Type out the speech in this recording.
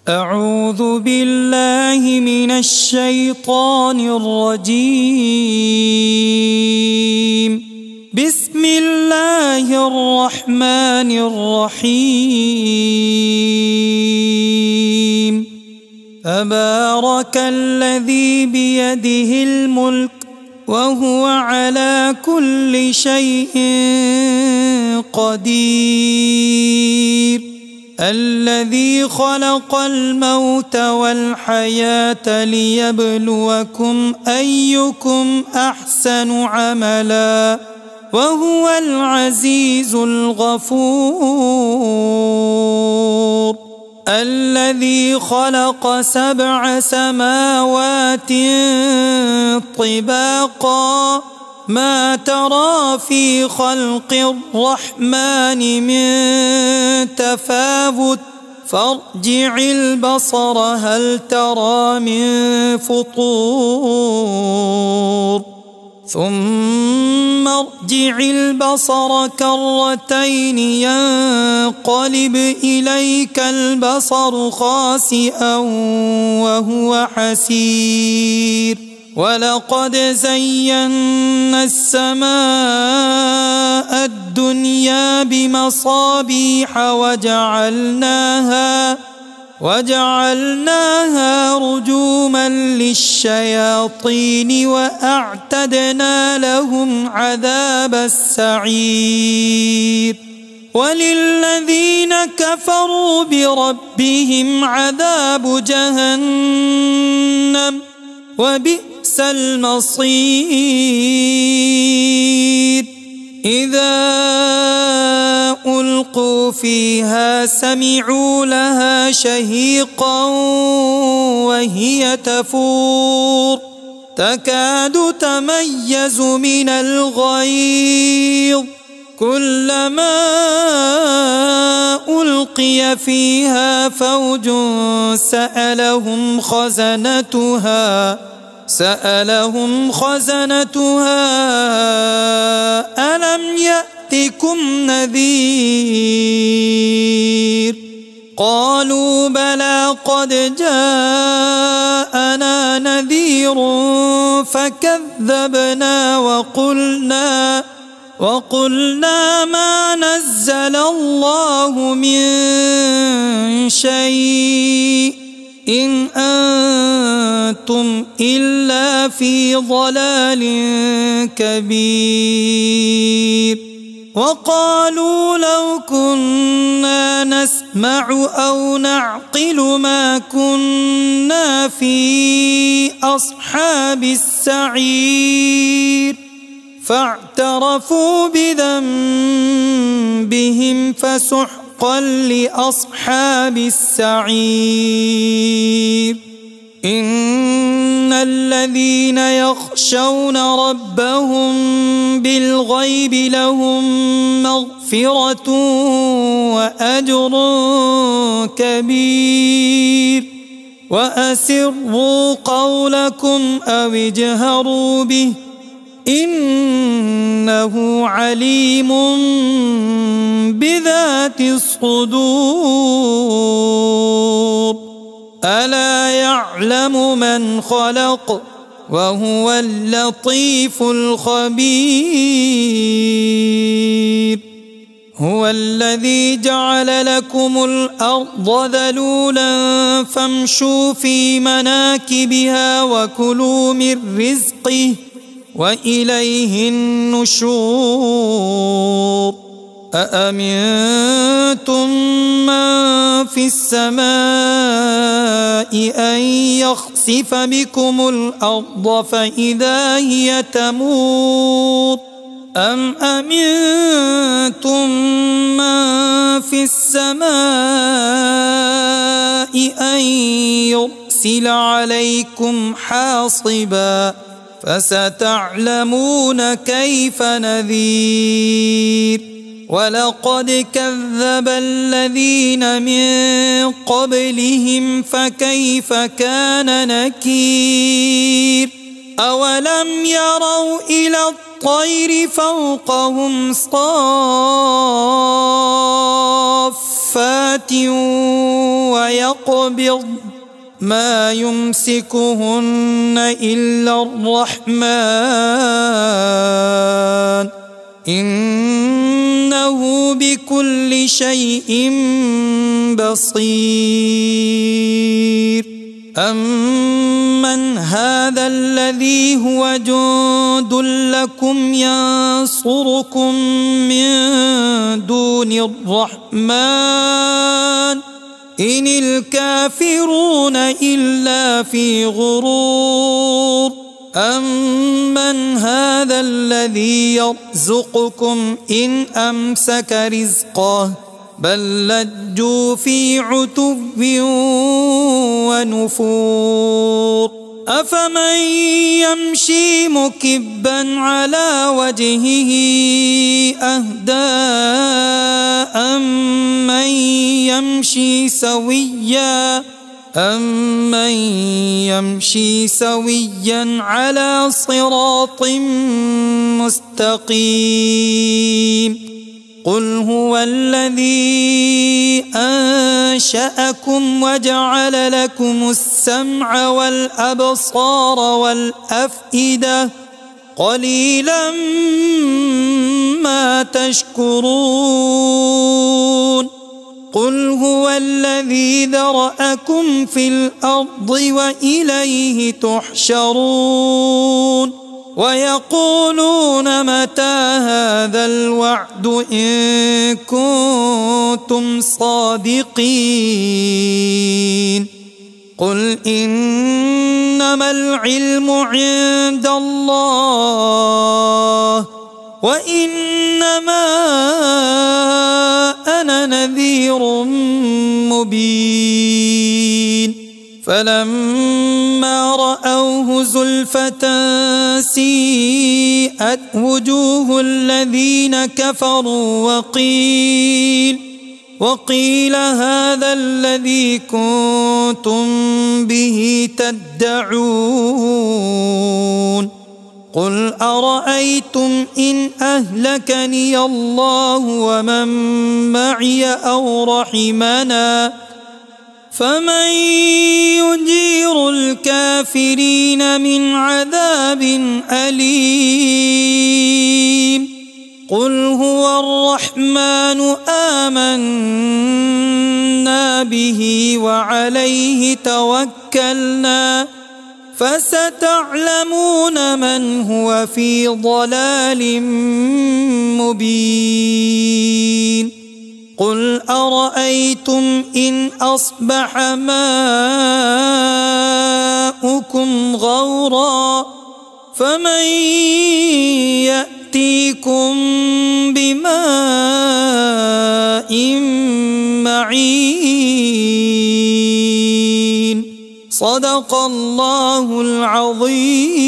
أعوذ بالله من الشيطان الرجيم. بسم الله الرحمن الرحيم. تبارك الذي بيده الملك وهو على كل شيء قدير. الذي خلق الموت والحياة ليبلوكم أيكم أحسن عملا وهو العزيز الغفور. الذي خلق 7 سماوات طباقا ما ترى في خلق الرحمن من تفاوت فارجع البصر هل ترى من فطور ثم ارجع البصر كرتين ينقلب إليك البصر خاسئا وهو حسير. ولقد زينا السماء الدنيا بمصابيح وجعلناها رجوما للشياطين وأعتدنا لهم عذاب السعير. وللذين كفروا بربهم عذاب جهنم وبئس المصير. إذا ألقوا فيها سمعوا لها شهيقا وهي تفور تكاد تميز من الغيظ كلما ألقي فيها فوج سألهم خزنتها ألم يأتكم نذير قالوا بلى قد جاءنا نذير فكذبنا وقلنا ما نزل الله من شيء إن أنتم إلا في ضلال كبير. وقالوا لو كنا نسمع أو نعقل ما كنا في أصحاب السعير فاعترفوا بذنبهم فسحقا لأصحاب السعير. إن الذين يخشون ربهم بالغيب لهم مغفرة وأجر كبير. وأسروا قولكم أو اجهروا به إنه عليم بذات الصدور. ألا يعلم من خلق وهو اللطيف الخبير. هو الذي جعل لكم الأرض ذلولا فامشوا في مناكبها وكلوا من رزقه وإليه النشور. أأمنتم من في السماء أن يخسف بكم الأرض فإذا هي تمور أم أمنتم من في السماء أن يرسل عليكم حاصبا فستعلمون كيف نذير. ولقد كذب الذين من قبلهم فكيف كان نكير. أولم يروا إلى الطير فوقهم صافات ويقبض ما يمسكهن إلا الرحمن إنه بكل شيء بصير أمن هذا الذي هو جند لكم ينصركم من دون الرحمن إن الكافرون إلا في غرور أمن هذا الذي يرزقكم إن أمسك رزقه بل لجوا في عتو ونفور أفمن يمشي مكبا على وجهه أهدى أمن يمشي سويا على صراط مستقيم قل هو الذي أنشأكم وجعل لكم السمع والأبصار والأفئدة قليلا ما تشكرون قل هو الذي ذرأكم في الأرض وإليه تحشرون ويقولون متى هذا الوعد إن كنتم صادقين قل إنما العلم عند الله وإنما أنا نذير مبين فلما رأوه زلفة سيئت وجوه الذين كفروا وقيل هذا الذي كنتم به تدعون قل أرأيتم إن أهلكني الله ومن معي أو رحمنا فمن يجير الكافرين من عذاب أليم قل هو الرحمن آمنا به وعليه توكلنا فستعلمون من هو في ضلال مبين قل أرأيتم إن أصبح ماؤكم غورا فمن يأتيكم بماء معين صدق الله العظيم.